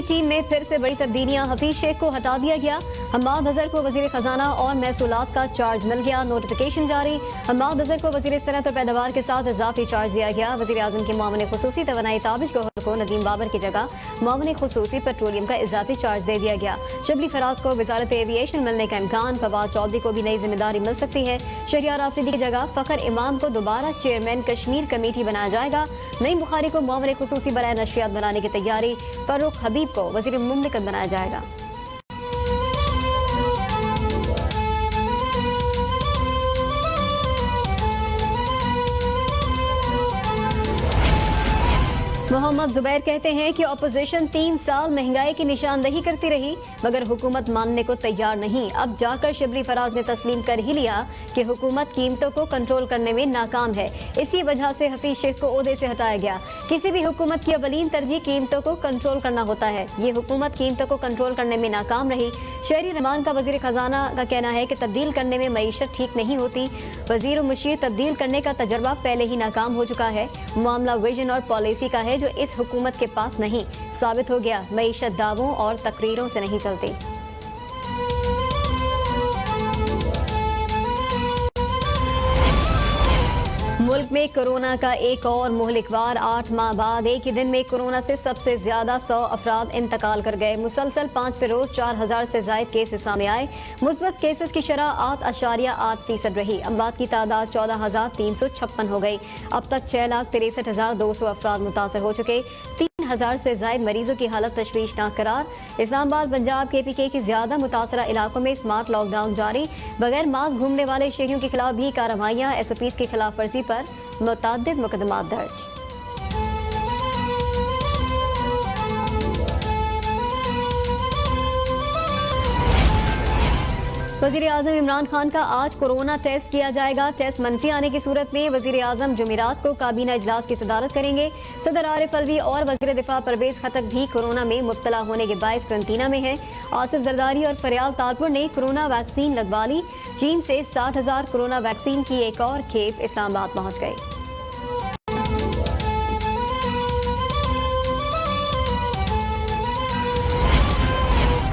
की टीम में फिर से बड़ी तब्दीलियां। हफीज शेख को हटा दिया गया। हम्माद अजहर को वजीर खजाना और महसूलात का चार्ज मिल गया। नोटिफिकेशन जारी। हम्माद अजहर को वजीर सनत और पैदावार के साथ इजाफी चार्ज दिया गया। वजीर आजम के मामले खुसूसी तवानाई ताबिश गौहर को नदीम बाबर की जगह मामले खुसूसी पेट्रोलियम का इजाफी चार्ज दे दिया गया। शिबली फराज को वजारत एविएशन मिलने का इम्कान। फवाद चौधरी को भी नई जिम्मेदारी मिल सकती है। शहरियार आफरीदी की जगह फखर इमाम को दोबारा चेयरमैन कश्मीर कमेटी बनाया जाएगा। नईम बुखारी को मामले खुसूसी बराए नशियात बनाने की तैयारी। फरूख हबीब को वजीर मुमलिकत बनाया जाएगा। मोहम्मद जुबैर कहते हैं कि अपोजिशन 3 साल महंगाई की निशानदेही करती रही मगर हुकूमत मानने को तैयार नहीं। अब जाकर शिबली फराज ने तस्लीम कर ही लिया कि हुकूमत कीमतों को कंट्रोल करने में नाकाम है। इसी वजह से हफीज शेख को ओहदे से हटाया गया। किसी भी हुकूमत की अवलीन तरजीह कीमतों को कंट्रोल करना होता है। ये हुकूमत कीमतों को कंट्रोल करने में नाकाम रही। शहरी रहमान का वजीर खजाना का कहना है कि तब्दील करने में मईशत ठीक नहीं होती। वजीर मुशीर तब्दील करने का तजर्बा पहले ही नाकाम हो चुका है। मामला विजन और पॉलिसी का है जो इस हुकूमत के पास नहीं। साबित हो गया मईशत दावों और तकरीरों से नहीं चलती। मुल्क में कोरोना का एक और मुहलिकवार। 8 माह बाद एक ही दिन में कोरोना से सबसे ज्यादा 100 अफराद इंतकाल कर गए। मुसलसल 5 रोज 4000 से ज्यादा केसेस सामने आए। मुस्बत केसेस की शरह 8.8% रही। अमवात की तादाद 14,356 हो गई। अब तक 6,63,200 अफराद मुतासर हो चुके। 3000 से ज्यादा मरीजों की हालत तशवीशनाक करार। इस्लामाबाद, पंजाब, KPK की ज्यादा मुतासरा इलाकों में स्मार्ट लॉकडाउन जारी। बगैर मास्क घूमने वाले शहरियों के खिलाफ भी कार्रवाइयां। SOPs की खिलाफ वर्जी पर मुतअद्दिद मुकदमा दर्ज। वज़ीर आज़म इमरान खान का आज कोरोना टेस्ट किया जाएगा। टेस्ट मनफी आने की सूरत में वज़ीर आज़म जुमेरात को काबीना इजलास की सदारत करेंगे। सदर आरिफ अलवी और वज़ीर दिफा परवेज खटक भी कोरोना में मुब्तला होने के बायस क्वारंटीना में हैं। आसिफ जरदारी और फरियाल तालपुर ने कोरोना वैक्सीन लगवा ली। चीन से 60,000 कोरोना वैक्सीन की एक और खेप इस्लामाबाद पहुँच गई।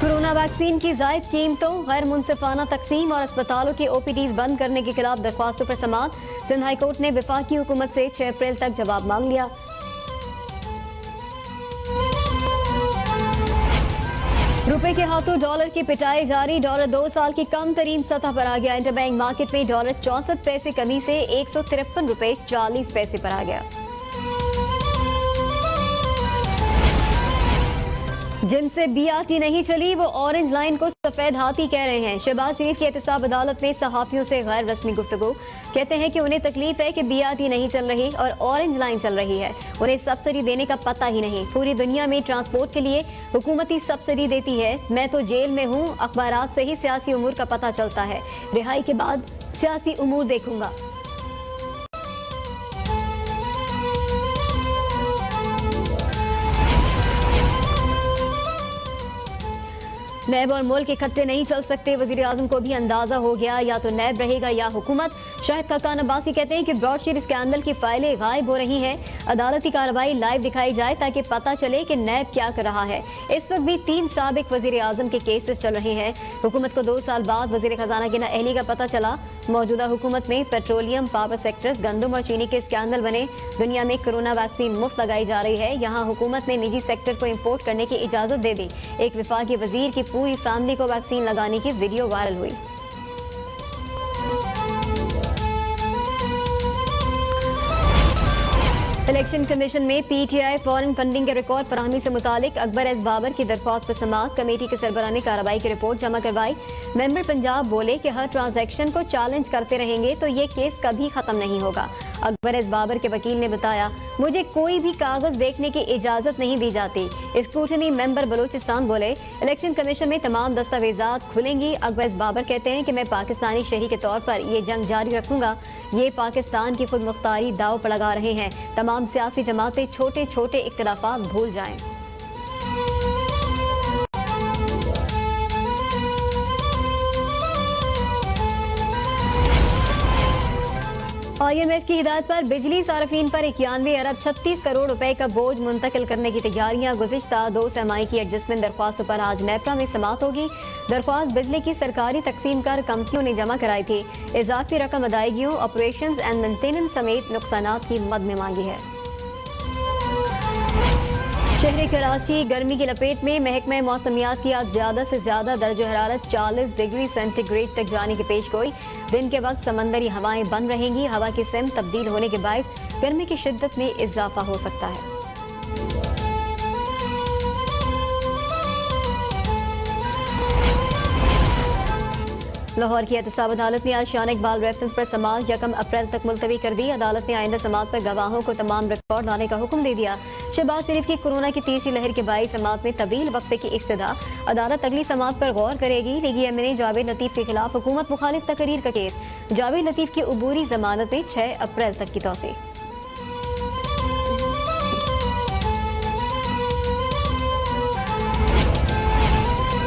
कोरोना वैक्सीन की जायद कीमतों, गैर मुनसिफाना तकसीम और अस्पतालों की OPDs बंद करने के खिलाफ दरख्वास्तों पर समाअत। सिंध हाई कोर्ट ने वफाकी हुकूमत से 6 अप्रैल तक जवाब मांग लिया। रुपए के हाथों डॉलर की पिटाई जारी। डॉलर 2 साल की कम तरीन सतह पर आ गया। इंटरबैंक मार्केट में डॉलर 64 पैसे कमी से 153 रुपए 40 पैसे पर आ गया। जिनसे BRT नहीं चली वो ऑरेंज लाइन को सफेद हाथी कह रहे हैं। शहबाज शरीफ की एहतसाब अदालत में सहाफियों से गैर रस्मी गुफ्तगू। कहते हैं कि उन्हें तकलीफ है कि BRT नहीं चल रही और ऑरेंज लाइन चल रही है। उन्हें सब्सिडी देने का पता ही नहीं। पूरी दुनिया में ट्रांसपोर्ट के लिए हुकूमती सब्सिडी देती है। मैं तो जेल में हूँ। अखबारात से ही सियासी उमूर का पता चलता है। रिहाई के बाद सियासी उमूर देखूंगा। नैब और मुल्क इकट्ठे नहीं चल सकते। वजीर आजम को भी अंदाजा हो गया, या तो नैब रहेगा या हुकूमत। शाहिद खाकान अब्बासी कहते हैं कि ब्रॉडशीट स्कैंडल की फाइलें गायब हो रही हैं। अदालती कार्रवाई लाइव दिखाई जाए ताकि पता चले कि नैब क्या कर रहा है। इस वक्त भी 3 साबिक वजीर आजम के केसेस चल रहे हैं। हुकूमत को 2 साल बाद वजीर खजाना की नाअहली का पता चला। मौजूदा हुकूमत में पेट्रोलियम, पावर सेक्टर्स, गंदम और चीनी के स्कैंडल बने। दुनिया में कोरोना वैक्सीन मुफ्त लगाई जा रही है। यहाँ हुकूमत ने निजी सेक्टर को इम्पोर्ट करने की इजाजत दे दी। एक वफाकी वजीर की पूरी फैमिली को वैक्सीन लगाने की वीडियो वायरल हुई। इलेक्शन कमीशन में PTI फॉरेन फंडिंग के रिकॉर्ड फराहमी से मुतालिक अकबर एस बाबर की दरख्वास्त पर समाअत। कमेटी के सरबराह ने कार्रवाई की रिपोर्ट जमा करवाई। मेंबर पंजाब बोले कि हर ट्रांजैक्शन को चैलेंज करते रहेंगे तो ये केस कभी खत्म नहीं होगा। अकबर एस बाबर के वकील ने बताया, मुझे कोई भी कागज देखने की इजाजत नहीं दी जाती। स्क्रूटनी मेंबर बलूचिस्तान बोले, इलेक्शन कमीशन में तमाम दस्तावेजात खुलेंगी। अकबर एस बाबर कहते हैं कि मैं पाकिस्तानी शहरी के तौर पर ये जंग जारी रखूंगा। ये पाकिस्तान की खुद मुख्तारी दाव पर लगा रहे हैं। तमाम सियासी जमातें छोटे छोटे इख्तिलाफात भूल जाएं। IMF की हिदायत पर बिजली सार्फिन पर 91 अरब 36 करोड़ रुपए का बोझ मुंतकिल करने की तैयारियां। गुज़िश्ता 2 सेमाई की एडजस्टमेंट दरख्वास्तों पर आज नेपरा में समाअत होगी। दरख्वास्त बिजली की सरकारी तकसीम कर कंपनियों ने जमा कराई थी। इजाफी रकम अदायगियों, ऑपरेशन एंड मेंटेनेंस समेत नुकसानात की मद में मांगी है। शहर कराची गर्मी की लपेट में। महकमा मौसमियात की आज ज्यादा से ज्यादा दर्ज हरारत 40 डिग्री सेंटीग्रेड तक जाने की पेश गोई। दिन के वक्त समंदरी हवाएं बंद रहेंगी। हवा की सिमत तब्दील होने के बायस गर्मी की शिद्दत में इजाफा हो सकता है। लाहौर की एहतसाब अदालत ने आज शान इकबाल रेफरेंस पर समाअत 1 अप्रैल तक मुलतवी कर दी। अदालत ने आइंदा समाअत पर गवाहों को तमाम रिकॉर्ड लाने का हुक्म दे दिया। शहबाज शरीफ की कोरोना की तीसरी लहर के बाईस समाअत में तवील वक्फे की इस्तदा। अदालत अगली समाअत पर गौर करेगी। लीगी MNA जावेद लतीफ के खिलाफ हुकूमत मुखालिफ तकरीर का केस। जावेद लतीफ की अबूरी जमानत में 6 अप्रैल तक की तौसीह।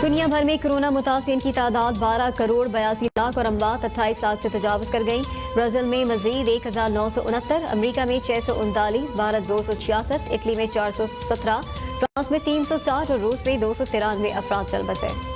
दुनिया भर में कोरोना मुतासिरीन की तादाद 12 करोड़ 82 लाख और अमवात 28 लाख से तजावज़ कर गई। ब्राज़ील में मजीद 1969, अमरीका में 639, भारत 266, इटली में 417, फ्रांस में 360 और रूस में 293 अफराद चल बसे।